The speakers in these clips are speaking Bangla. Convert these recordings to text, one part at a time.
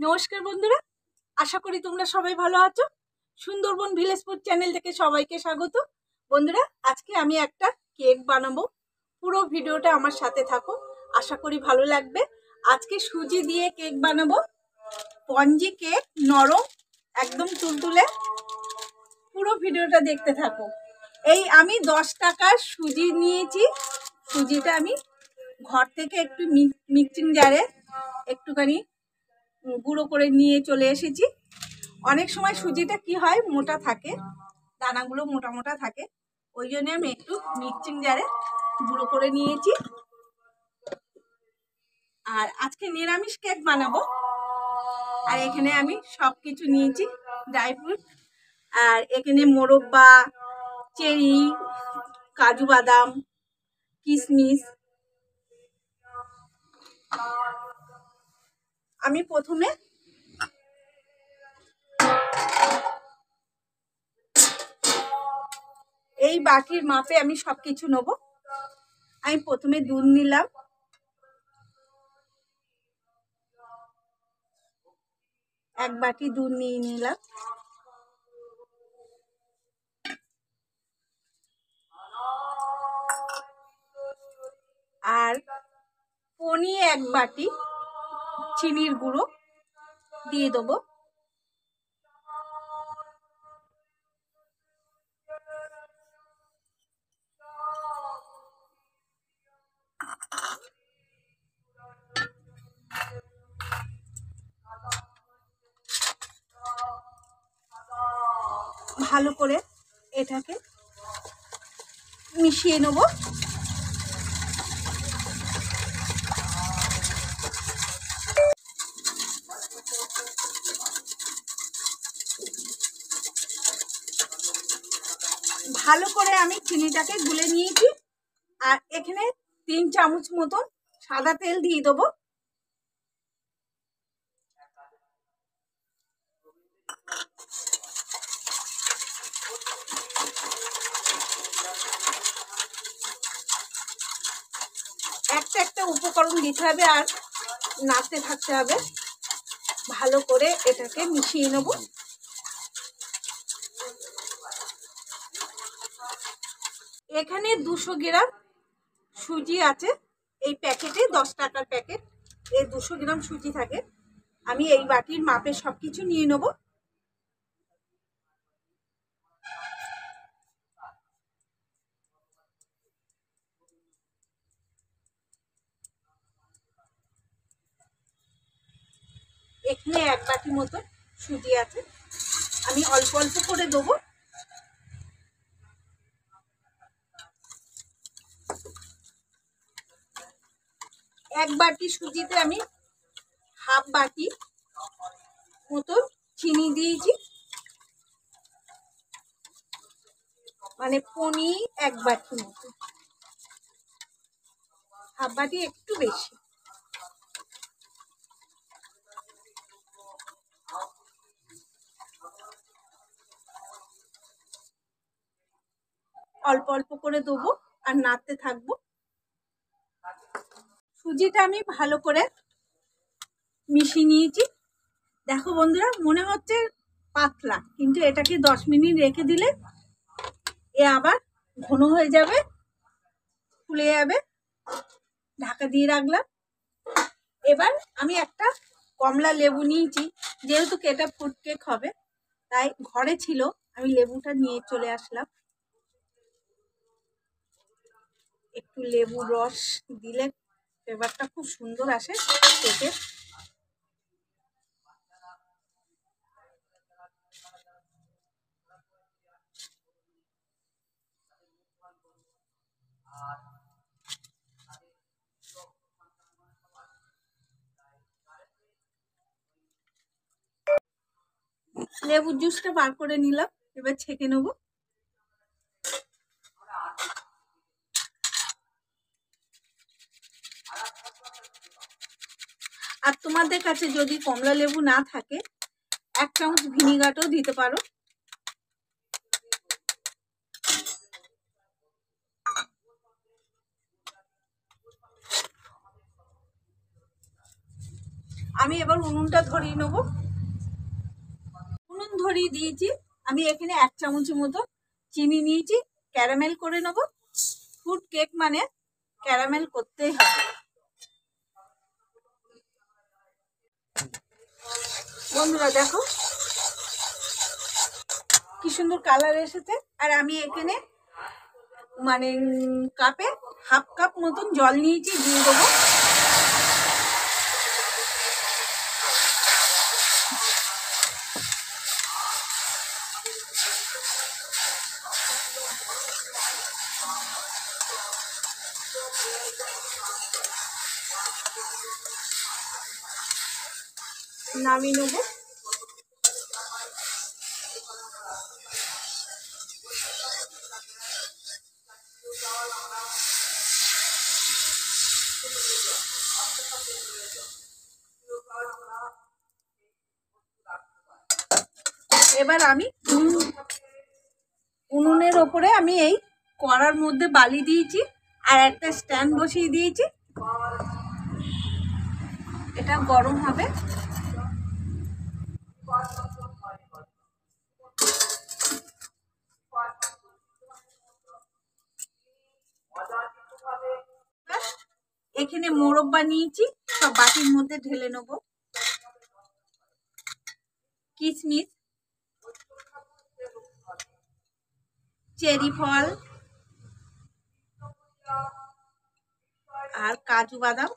নমস্কার বন্ধুরা, আশা করি তোমরা সবাই ভালো আছো। সুন্দরবন ভিলেজ ফুড চ্যানেল থেকে সবাইকে স্বাগত। বন্ধুরা, আজকে আমি একটা কেক বানাবো। পুরো ভিডিওটা আমার সাথে থাকো, আশা করি ভালো লাগবে। আজকে সুজি দিয়ে কেক বানাবো, স্পঞ্জি কেক, নরম, একদম তুলতুলে। পুরো ভিডিওটা দেখতে থাকো। এই আমি 10 টাকার সুজি নিয়েছি। সুজিটা আমি ঘর থেকে একটু মিক্সিং জারে একটুখানি গুঁড়ো করে নিয়ে চলে এসেছি। অনেক সময় সুজিটা কি হয়, মোটা থাকে, দানাগুলো মোটা মোটা থাকে, ওই জন্য আমি একটু মিক্সিং জারে গুঁড়ো করে নিয়েছি। আর আজকে নিরামিষ কেক বানাবো। আর এখানে আমি সব কিছু নিয়েছি, ড্রাই ফ্রুট, আর এখানে মোরব্বা, চেরি, কাজু বাদাম, কিশমিশ। আমি প্রথমে এই বাটির মাপে আমি সবকিছু নেব। আমি প্রথমে দুধ নিলাম, এক বাটি দুধ নিয়ে নিলাম। আর পনি এক বাটি চিনির গুঁড়ো দিয়ে দেবো। ভালো করে এটাকে মিশিয়ে নেব। ভালো করে আমি চিনিটাকে গুলে নিয়েছি। আর এখানে 3 চামচ মতন সাদা তেল দিয়ে দেবো। একটা একটা উপকরণ দিতে হবে আর নাড়তে থাকতে হবে। ভালো করে এটাকে মিশিয়ে নেব। এখানে 200 গ্রাম সুজি আছে। এই প্যাকেটে 10 টাকার প্যাকেট, এই 200 গ্রাম সুজি থাকে। আমি এই বাটির মাপে সবকিছু নিয়ে নেব। এখানে এক বাটি মতো সুজি আছে, আমি অল্প অল্প করে দেবো। এক বাটি সুজিতে আমি হাফ বাটি মতো চিনি দিয়েছি, মানে পনি এক বাটি মতো। হাফ বাটি একটু বেশি। অল্প অল্প করে দেবো আর নাড়তে থাকবো। সুজিটা আমি ভালো করে মিশিয়ে নিয়েছি। দেখো বন্ধুরা, মনে হচ্ছে পাতলা, কিন্তু এটাকে 10 মিনিট রেখে দিলে এ আবার ঘন হয়ে যাবে, ফুলে যাবে। ঢাকা দিয়ে রাখলাম। এবার আমি একটা কমলা লেবু নিয়েছি, যেহেতু এটা ফ্রুট কেক হবে, তাই ঘরে ছিল, আমি লেবুটা নিয়ে চলে আসলাম। একটু লেবু রস দিলে ফ্লেভারটা খুব সুন্দর আসে কেকে। লেবুর জুসটা বার করে নিলাম, এবার ছেঁকে নেব। আর তোমাদের কাছে যদি কমলা লেবু না থাকে, 1 চামচ ভিনিগারও দিতে পারো। আমি এবার উনুনটা ধরিয়ে নেব। উনুন ধরিয়ে দিয়েছি। আমি এখানে 1 চামচের মতো চিনি নিয়েছি, ক্যারামেল করে নেব। ফ্রুট কেক মানে ক্যারামেল করতেই হবে। বন্ধুরা দেখো কি সুন্দর কালার এসেছে। আর আমি এখানে মানে কাপে 1/2 কাপ মতন জল নিয়েছি, দিয়ে দেবো। নামিয়ে নেবো। এবার আমি উনুনের ওপরে আমি এই কড়ার মধ্যে বালি দিয়েছি আর একটা স্ট্যান্ড বসিয়ে দিয়েছি। এটা গরম হবে। এখানে মোরব্বা নিয়েছি, সব বাটির মধ্যে ঢেলে নেব। কিশমিশ, চেরি ফল আর কাজু বাদাম,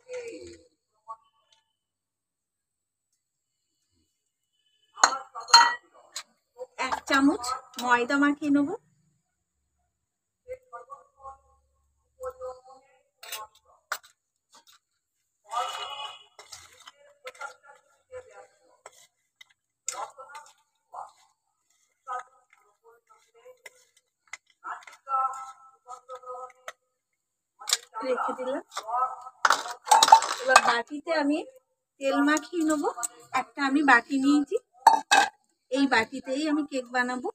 1 চামচ ময়দা মাখিয়ে নেব। রেখে দিলাম। এবার বাটিতে আমি তেল মাখিয়ে নেব। একটা আমি বাটি নিয়েছি, এই বাটিতেই আমি কেক বানাবো।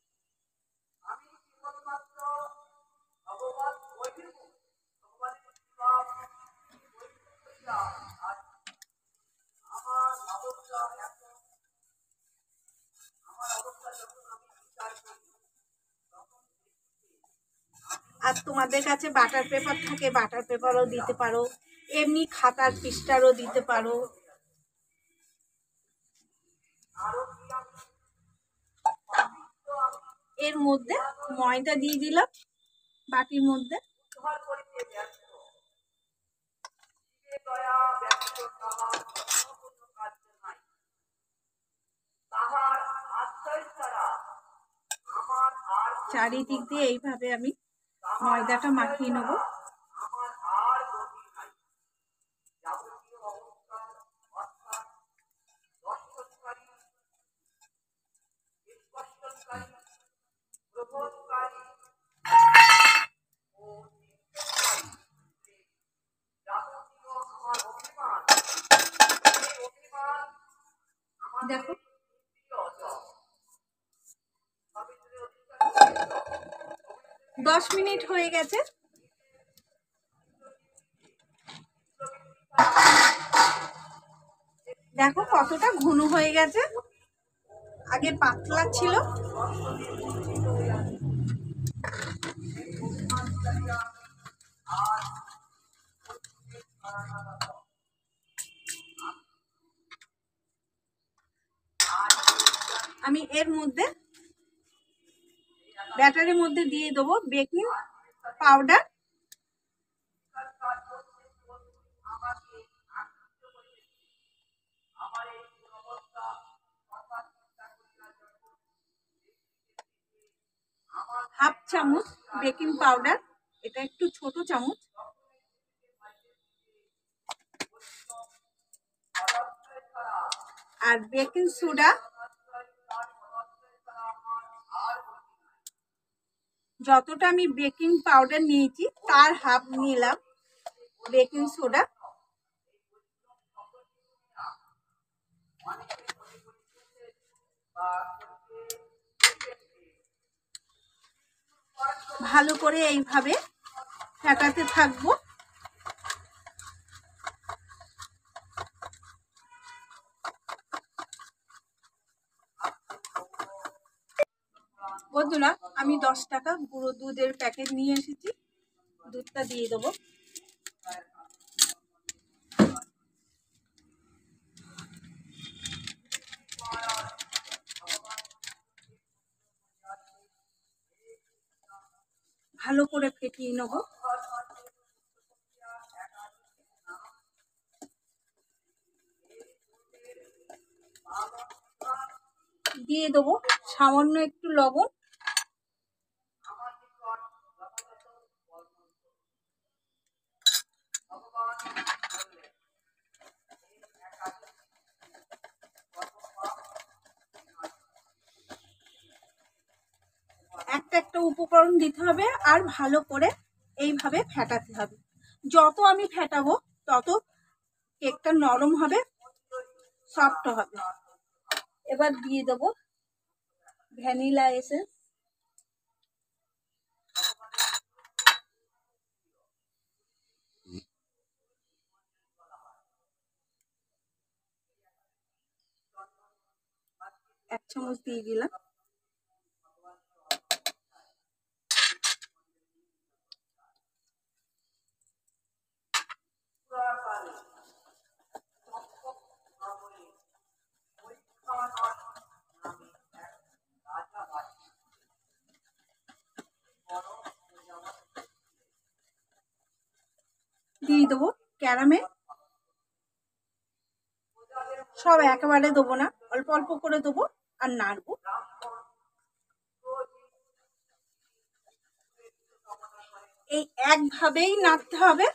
আর তোমাদের কাছে বাটার পেপার থাকে, বাটার পেপারও দিতে পারো, এমনি খাতার পৃষ্ঠারও দিতে পারো। এর মধ্যে ময়দা দিয়ে দিলাম বাটির মধ্যে। চারিদিক দিয়ে এইভাবে আমি ময়দাটা মাখিয়ে নেব। দেখো 10 মিনিট হয়ে গেছে। দেখো কতটা ঘন হয়ে গেছে, আগে পাতলা ছিল। আমি এর মধ্যে ব্যাটারের মধ্যে দিয়ে দেবো বেকিং পাউডার, হাফ চামচ বেকিং পাউডার, এটা একটু ছোট চামচ, আর বেকিং সোডা যতটা আমি বেকিং পাউডার নিয়েছি তার হাফ নিলাম বেকিং সোডা। ভালো করে এইভাবে ফেটাতে থাকবো। বন্ধুরা, আমি 10 টাকা গুঁড়ো দুধের প্যাকেট নিয়ে এসেছি। দুধটা দিয়ে দেবো। ভালো করে ফেটিয়ে নেব। দিয়ে দেবো সামান্য একটু লবণ। একটা একটা উপকরণ দিতে হবে আর ভালো করে এইভাবে ফেটাতে হবে। যত আমি ফেটাবো তত কেকটা নরম হবে, সফট হবে। এবার দিয়ে দেবো ভ্যানিলা এসেন্স। এক চামচ দিয়ে দিলাম। দিয়ে দেবো ক্যারামেল। সব একেবারে দেবো না, অল্প অল্প করে দেবো আর নাড়বো। এই একভাবেই নাড়তে হবে,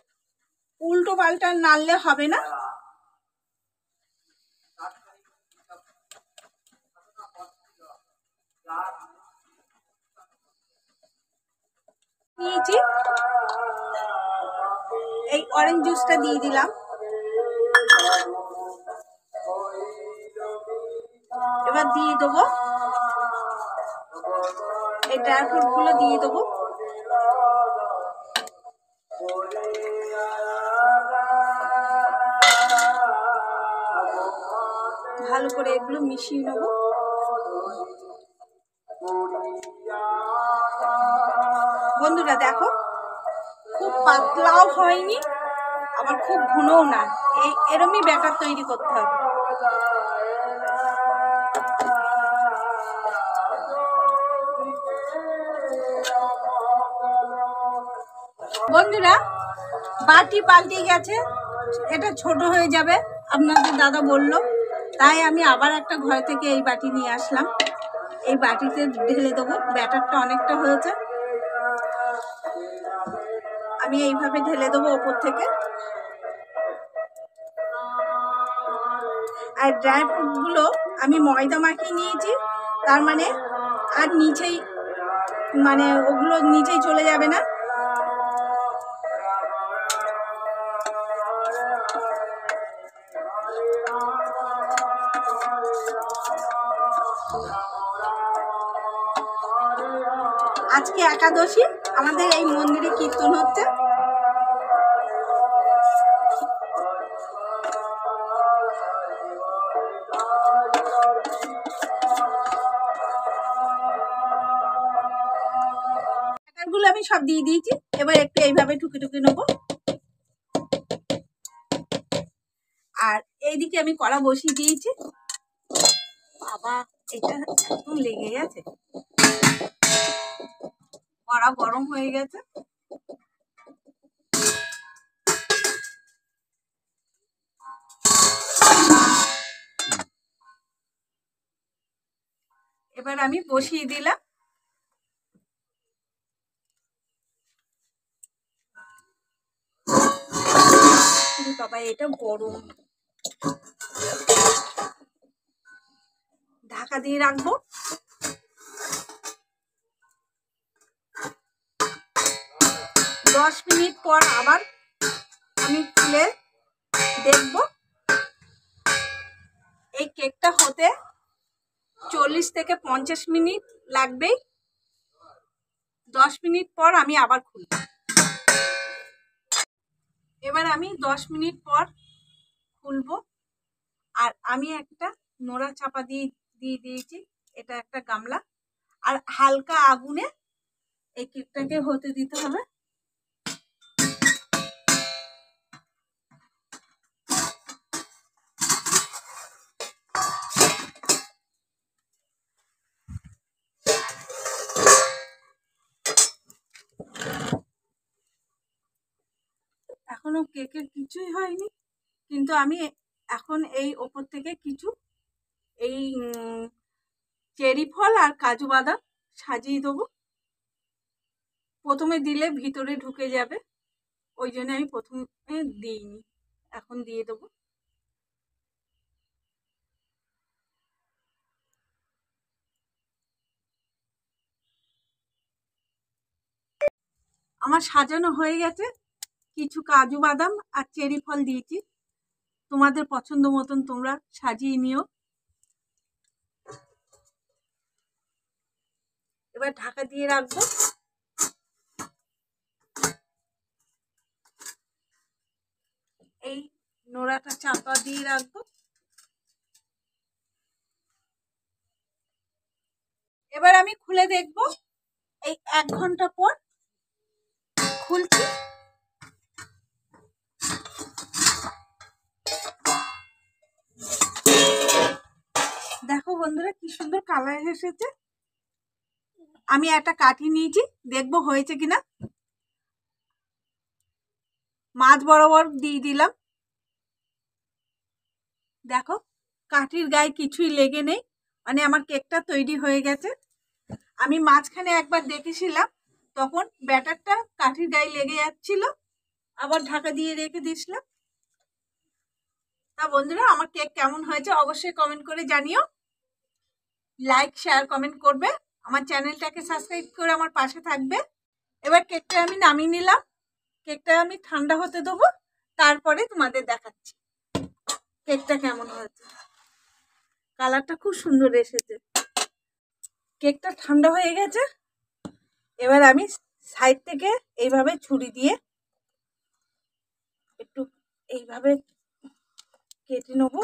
উল্টো পাল্টা নাড়লে হবে না। নিয়েছি এই অরেঞ্জ জুসটা দিয়ে দিলাম। এবার দিয়ে দেবো এই ড্রাই ফ্রুট গুলো দিয়ে দেবো। ভালো করে এগুলো মিশিয়ে নেব। বন্ধুরা দেখো, খুব পাতলাও হয়নি আবার খুব ঘনও না, এরমই ব্যাটার তৈরি করতে হবে। বন্ধুরা, বাটি পাল্টে গেছে, এটা ছোট হয়ে যাবে আপনাদের দাদা বলল, তাই আমি আবার একটা ঘর থেকে এই বাটি নিয়ে আসলাম। এই বাটিতে ঢেলে দেবো। ব্যাটারটা অনেকটা হয়েছে, আমি এইভাবে ঢেলে দেবো ওপর থেকে। আর ড্রাই ফ্রুটগুলো আমি ময়দা মাখিয়ে নিয়েছি, তার মানে আর নিচেই ওগুলো নিচেই চলে যাবে না। আজকে একাদশী, আমাদের এই মন্দিরে কীর্তন হচ্ছে। গুলো আমি সব দিয়ে দিয়েছি। এবার একটু এইভাবে ঠুকে ঠুকে নেবো। আর এইদিকে আমি কড়া বসিয়ে দিয়েছি। বাবা, এটা একদম লেগে গেছে। কড়া গরম হয়ে গেছে। এবার আমি বসিয়ে দিলাম। বাবা, এটা গরম। ঢাকা দিয়ে রাখবো। দশ মিনিট পর আবার আমি খুলে দেখব। এই কেকটা হতে 40 থেকে 50 মিনিট লাগবেই। 10 মিনিট পর আমি আবার খুলব। এবার আমি 10 মিনিট পর খুলবো। আর আমি একটা নোড়া চাপা দিয়ে দিয়েছি। এটা একটা গামলা। আর হালকা আগুনে এই কেকটাকে হতে দিতে হবে। এখনো কেকের কিছুই হয়নি, কিন্তু আমি এখন এই ওপর থেকে কিছু এই চেরি ফল আর কাজু বাদাম সাজিয়ে দেবো। প্রথমে দিলে ভিতরে ঢুকে যাবে, ওই জন্য আমি প্রথমে দিইনি, এখন দিয়ে দেবো। আমার সাজানো হয়ে গেছে, কিছু কাজু বাদাম আর চেরি ফল দিয়েছি, তোমাদের পছন্দ মতন তোমরা সাজিয়ে নিও। এবার ঢাকা দিয়ে রাখবো। এই নোড়াটা চাপা দিয়ে রাখবো। এবার আমি খুলে দেখবো, এই 1 ঘন্টা পর খুলছি। দেখো বন্ধুরা কি সুন্দর কালার এসেছে। আমি একটা কাঠি নিয়েছি, দেখবো হয়েছে কিনা। মাছ বরাবর দিয়ে দিলাম। দেখো কাঠির গায়ে কিছুই লেগে নেই, মানে আমার কেকটা তৈরি হয়ে গেছে। আমি মাঝখানে একবার দেখেছিলাম, তখন ব্যাটারটা কাঠির গায়ে লেগে যাচ্ছিল, আবার ঢাকা দিয়ে রেখে দিয়েছিলাম। তা বন্ধুরা আমার কেক কেমন হয়েছে অবশ্যই কমেন্ট করে জানিও। লাইক শেয়ার কমেন্ট করবে, আমার চ্যানেলটাকে সাবস্ক্রাইব করে আমার পাশে থাকবে। এবার কেকটা আমি নামিয়ে নিলাম, কেকটা আমি ঠান্ডা হতে দেবো, তারপরে তোমাদের দেখাচ্ছি কেকটা কেমন হয়েছে। কালারটা খুব সুন্দর এসেছে। কেকটা ঠান্ডা হয়ে গেছে, এবার আমি সাইড থেকে এইভাবে ছুরি দিয়ে একটু এইভাবে কেটে নেব।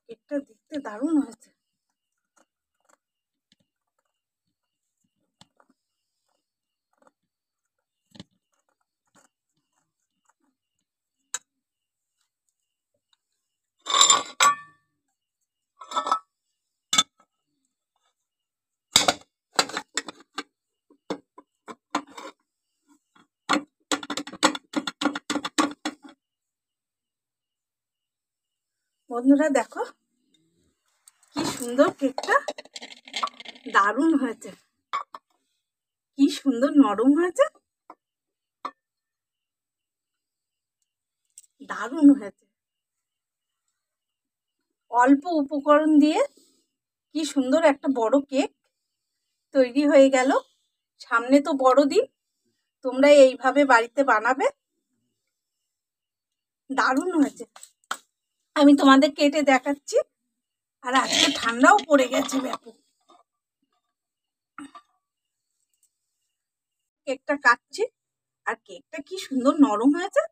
কেকটা দেখতে দারুণ হয়েছে। বন্ধুরা দেখো কি সুন্দর কেকটা, দারুণ হয়েছে, কি সুন্দর নরম হয়েছে, দারুণ হয়েছে। অল্প উপকরণ দিয়ে কি সুন্দর একটা বড় কেক তৈরি হয়ে গেল। সামনে তো বড়দিন, তোমরা এইভাবে বাড়িতে বানাবে, দারুণ হয়েছে। আমি তোমাদের কেটে দেখাচ্ছি। আর আজকে ঠান্ডাও পড়ে গেছে ব্যাপক। কেকটা কাটছি, আর কেকটা কি সুন্দর নরম হয়েছে।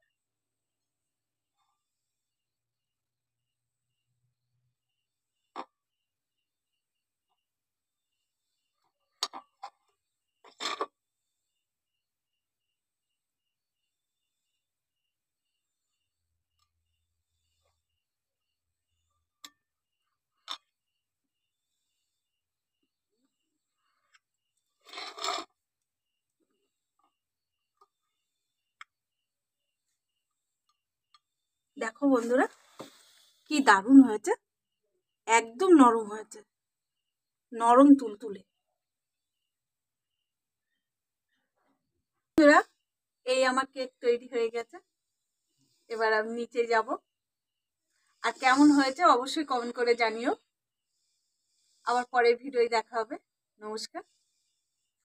দেখো বন্ধুরা কি দারুণ হয়েছে, একদম নরম হয়েছে, নরম তুলতুলে। বন্ধুরা এই আমার কেক তৈরি হয়ে গেছে, এবার আমি নিচে যাব। আর কেমন হয়েছে অবশ্যই কমেন্ট করে জানিও। আবার পরের ভিডিওয় দেখা হবে। নমস্কার।